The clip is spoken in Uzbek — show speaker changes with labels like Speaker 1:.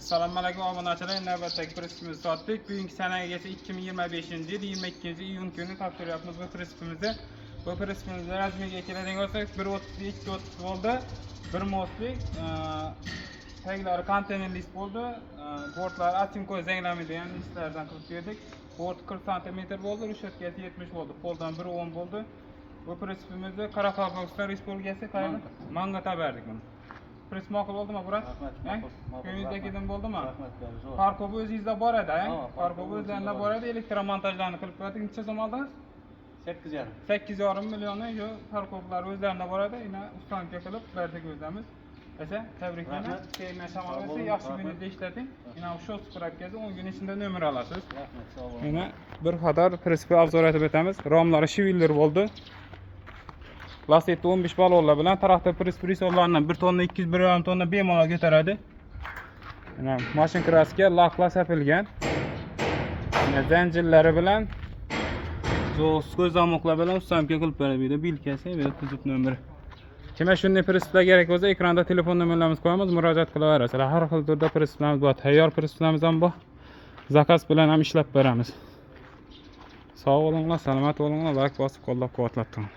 Speaker 1: Assalomu alaykum obunachilar. Navbatdagi prinsipimizni sotdik. Bugungi sanagacha 2025-yil 22-iyun kuni topshiryapmiz bu prinsipimizni. Bu prinsipimizni rasmiga keladigan bo'lsak, 1.32 bo'ldi. 1 mostlik, taglari konteyner list bo'ldi. Bortlar achinko zanglamaydigan listlardan qilib berdik. Bort 40 cm bo'ldi, rushatkasi 70 bo'ldi. Poldan 1.10 bo'ldi. Bu prinsipimizni Qoraqalpog'iston Respublikasi Manga tabardik buni. Prinsip ma'qul bo'ldimi, Murat? Ko'ngildagidin bo'ldimi? Parkob o'zingizda bor edi, Parkob o'zlarida bor edi, elektromontajlarni qilib qo'ydik. Necha so'm oldingiz?
Speaker 2: 8,5.
Speaker 1: 8,5 millionni shu parkoblar o'zlarida bor edi. Ina ustanka qilib berdik o'zimiz. Esa tabriklayman. Keyin shamollasa yaxshi kunida ishlating. Ina shu spravkasi 10 kun ichida nomer olasiz.
Speaker 2: Rahmat, sog' bo'ling.
Speaker 1: Ina bir qator prinsip obzor etib o'tamiz. Romlari shiviller bo'ldi. Lasetda 15 balonlar bilan traktor pressorlaridan 1 tonna 200-1,5 tonna bemalol ko'taradi. Mana mashin kraska lakla sapilgan. Mana zanjirlari bilan ko'z zamoqlar bilan ustamka qilib beradi. Bilkasi va kuzov nomeri. Kimga shunday prinsiplar kerak bo'lsa, ekranda telefon nomerlarimizni qo'yamiz, murojaat qilaverasizlar. Har xil turda prinsiplarimiz bor, tayyor prinsiplarimiz ham bor. Zakaz bilan ham ishlab beramiz. Sog' bo'linglar, salomat bo'linglar, like bosib qo'llab-quvvatlab turing.